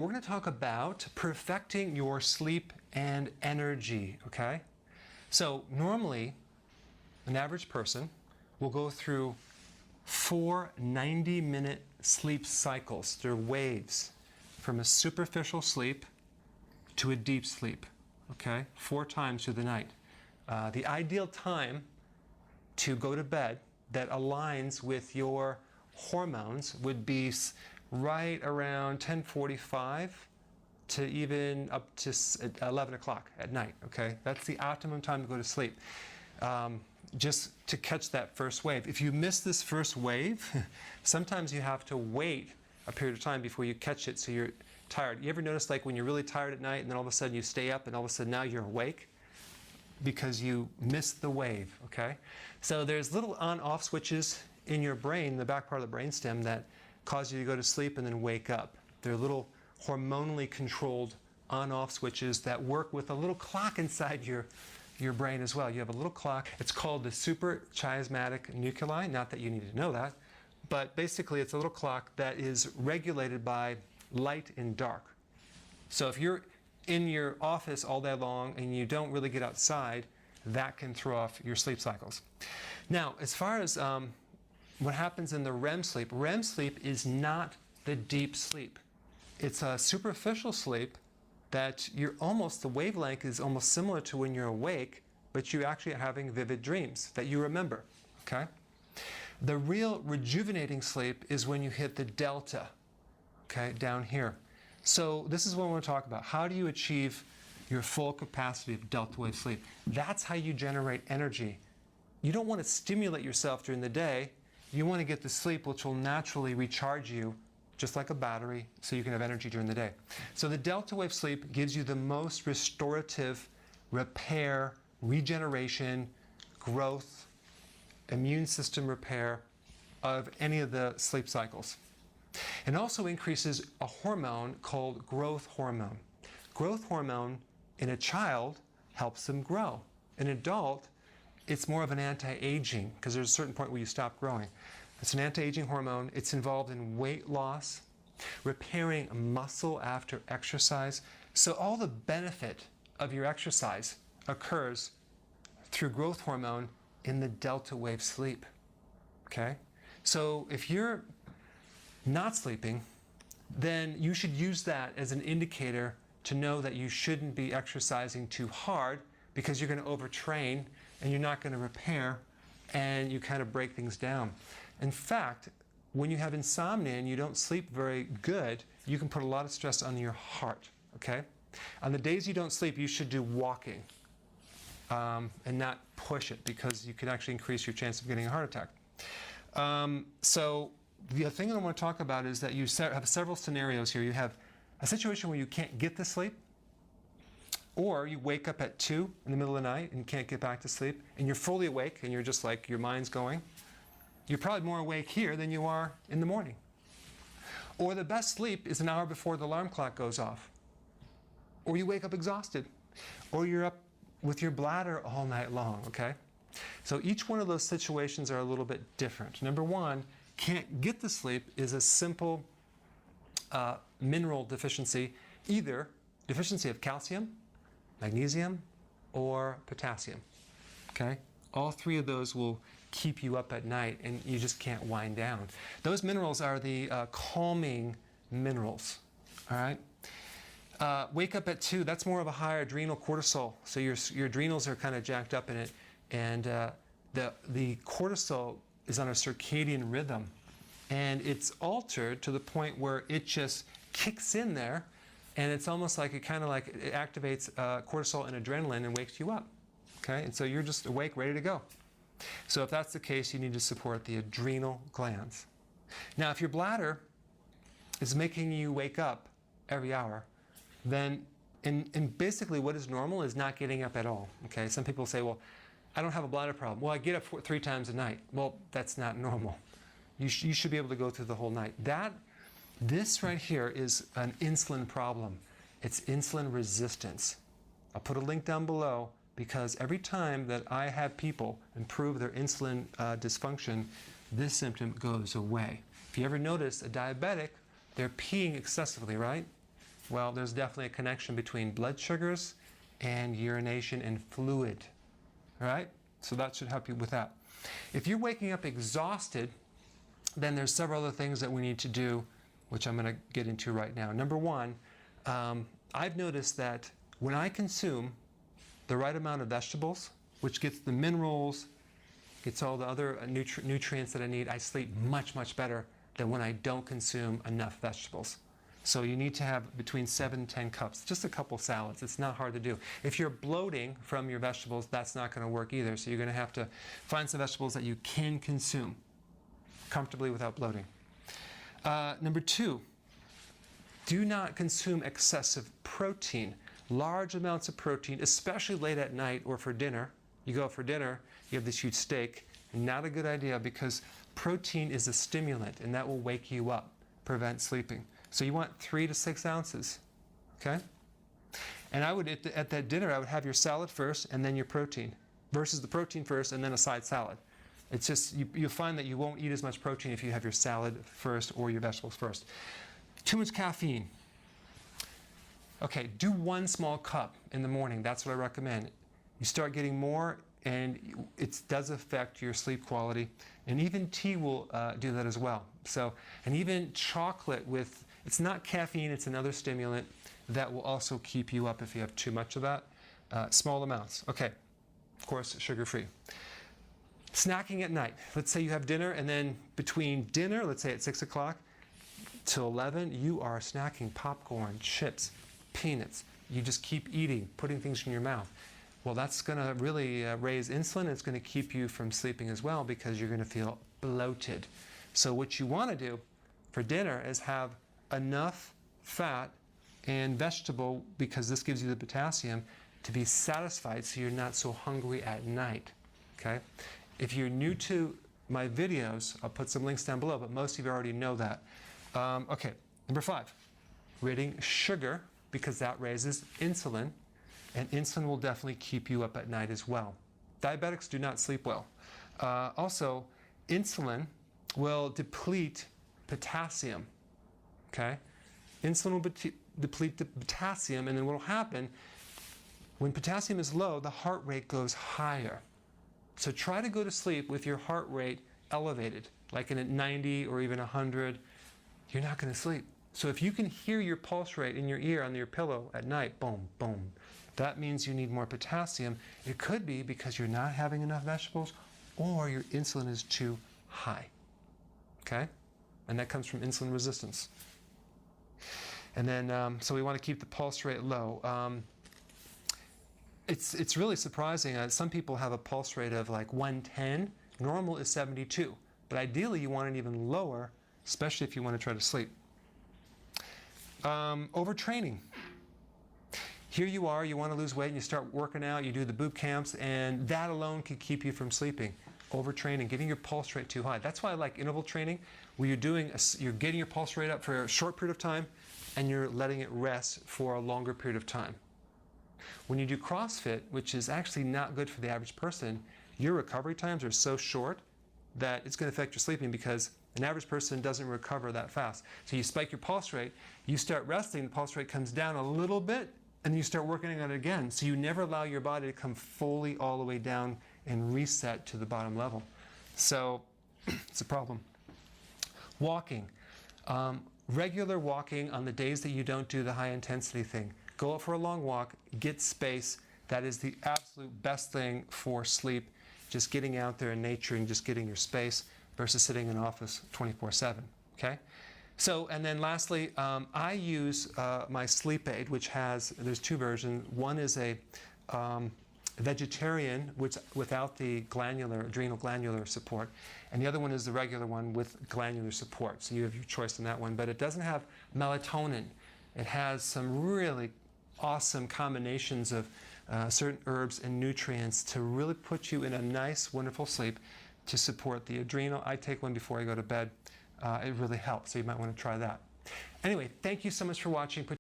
We're going to talk about perfecting your sleep and energy, okay? So normally, an average person will go through 4 90-minute sleep cycles. They're waves from a superficial sleep to a deep sleep, okay? 4 times through the night. The ideal time to go to bed that aligns with your hormones would be right around 10:45 to even up to 11 o'clock at night, okay? That's the optimum time to go to sleep, just to catch that first wave. If you miss this first wave, sometimes you have to wait a period of time before you catch it so you're tired. You ever notice like when you're really tired at night and then all of a sudden you stay up and all of a sudden now you're awake? Because you missed the wave, okay? So there's little on-off switches in your brain, the back part of the brainstem, that cause you to go to sleep and then wake up. They're little hormonally controlled on-off switches that work with a little clock inside your brain as well. You have a little clock. It's called the suprachiasmatic nuclei. Not that you need to know that, but basically it's a little clock that is regulated by light and dark. So if you're in your office all day long and you don't really get outside, that can throw off your sleep cycles. Now, as far as what happens in the REM sleep is not the deep sleep. It's a superficial sleep that the wavelength is almost similar to when you're awake, but you're actually having vivid dreams that you remember, okay? The real rejuvenating sleep is when you hit the delta, okay, down here. So this is what I want to talk about. How do you achieve your full capacity of delta wave sleep? That's how you generate energy. You don't want to stimulate yourself during the day. You want to get the sleep which will naturally recharge you just like a battery so you can have energy during the day. So the delta wave sleep gives you the most restorative repair, regeneration, growth, immune system repair of any of the sleep cycles. It also increases a hormone called growth hormone. Growth hormone in a child helps them grow. In an adult, it's more of an anti-aging because there's a certain point where you stop growing. It's an anti-aging hormone. It's involved in weight loss, repairing muscle after exercise. So all the benefit of your exercise occurs through growth hormone in the delta wave sleep, okay? So if you're not sleeping, then you should use that as an indicator to know that you shouldn't be exercising too hard because you're going to overtrain and you're not going to repair and you kind of break things down. In fact, when you have insomnia and you don't sleep very good, you can put a lot of stress on your heart, okay? On the days you don't sleep, you should do walking and not push it because you can actually increase your chance of getting a heart attack. So the other thing I want to talk about is that you have several scenarios here. You have a situation where you can't get to sleep, or you wake up at 2 in the middle of the night and can't get back to sleep, and you're fully awake and you're just like, your mind's going. You're probably more awake here than you are in the morning. Or the best sleep is an hour before the alarm clock goes off. Or you wake up exhausted. Or you're up with your bladder all night long, okay? So each one of those situations are a little bit different. Number one, can't get to sleep is a simple mineral deficiency, either deficiency of calcium, magnesium, or potassium, okay? All 3 of those will keep you up at night and you just can't wind down. Those minerals are the calming minerals, all right? Wake up at 2, that's more of a higher adrenal cortisol. So your adrenals are kind of jacked up in it, and the cortisol is on a circadian rhythm, and it's altered to the point where it just kicks in there, and it's almost like it activates cortisol and adrenaline and wakes you up, okay? And so you're just awake, ready to go. So if that's the case, you need to support the adrenal glands. Now, if your bladder is making you wake up every hour, then and basically what is normal is not getting up at all, okay? Some people say, well, I don't have a bladder problem. Well, I get up 3 times a night. Well, that's not normal. You should be able to go through the whole night. This right here is an insulin problem. It's insulin resistance. I'll put a link down below because every time that I have people improve their insulin dysfunction, this symptom goes away. If you ever notice a diabetic, they're peeing excessively, right? Well, there's definitely a connection between blood sugars and urination and fluid. All right? So that should help you with that. If you're waking up exhausted, then there's several other things that we need to do, which I'm going to get into right now. Number one, I've noticed that when I consume the right amount of vegetables, which gets the minerals, gets all the other nutrients that I need, I sleep much, much better than when I don't consume enough vegetables. So you need to have between 7 and 10 cups, just a couple salads. It's not hard to do. If you're bloating from your vegetables, that's not going to work either. So you're going to have to find some vegetables that you can consume comfortably without bloating. Number two, do not consume excessive protein. Large amounts of protein, especially late at night or for dinner. You go out for dinner, you have this huge steak. Not a good idea because protein is a stimulant and that will wake you up, prevent sleeping. So you want 3 to 6 ounces, okay? And I would, at that dinner, I would have your salad first and then your protein, versus the protein first and then a side salad. It's just, you'll find that you won't eat as much protein if you have your salad first or your vegetables first. Too much caffeine. Okay, do 1 small cup in the morning. That's what I recommend. You start getting more, and it does affect your sleep quality. And even tea will do that as well. So, and even chocolate with, it's not caffeine, it's another stimulant that will also keep you up if you have too much of that. Small amounts. Okay, of course, sugar-free. Snacking at night. Let's say you have dinner, and then between dinner, let's say at 6 o'clock, till 11, you are snacking popcorn, chips, peanuts. You just keep eating, putting things in your mouth. Well, that's going to really raise insulin. It's going to keep you from sleeping as well because you're going to feel bloated. So what you want to do for dinner is have enough fat and vegetable, because this gives you the potassium, to be satisfied so you're not so hungry at night. Okay? If you're new to my videos, I'll put some links down below, but most of you already know that. Okay, number 5, ridding sugar, because that raises insulin, and insulin will definitely keep you up at night as well. Diabetics do not sleep well. Also, insulin will deplete potassium. Okay? Insulin will deplete the potassium, and then what will happen, when potassium is low, the heart rate goes higher. So try to go to sleep with your heart rate elevated, like at 90 or even 100. You're not going to sleep. So if you can hear your pulse rate in your ear on your pillow at night, boom, boom, that means you need more potassium. It could be because you're not having enough vegetables or your insulin is too high. Okay? And that comes from insulin resistance. And then, so we want to keep the pulse rate low. It's really surprising. Some people have a pulse rate of like 110. Normal is 72. But ideally, you want it even lower, especially if you want to try to sleep. Overtraining. Here you are, you want to lose weight, and you start working out, you do the boot camps, and that alone can keep you from sleeping. Overtraining, getting your pulse rate too high. That's why I like interval training, where you're getting your pulse rate up for a short period of time, and you're letting it rest for a longer period of time. When you do CrossFit, which is actually not good for the average person, your recovery times are so short that it's going to affect your sleeping, because an average person doesn't recover that fast. So you spike your pulse rate, you start resting, the pulse rate comes down a little bit, and you start working on it again. So you never allow your body to come fully all the way down and reset to the bottom level. So it's a problem. Walking. Regular walking on the days that you don't do the high intensity thing. Go out for a long walk, get space. That is the absolute best thing for sleep. Just getting out there in nature and just getting your space versus sitting in an office 24/7. Okay? So, and then lastly, I use my sleep aid, which there's 2 versions. One is a vegetarian, which without the adrenal glandular support, and the other one is the regular one with glandular support. So you have your choice in that one, but it doesn't have melatonin. It has some really awesome combinations of certain herbs and nutrients to really put you in a nice, wonderful sleep to support the adrenal. I take one before I go to bed. It really helps, so you might want to try that. Anyway, thank you so much for watching.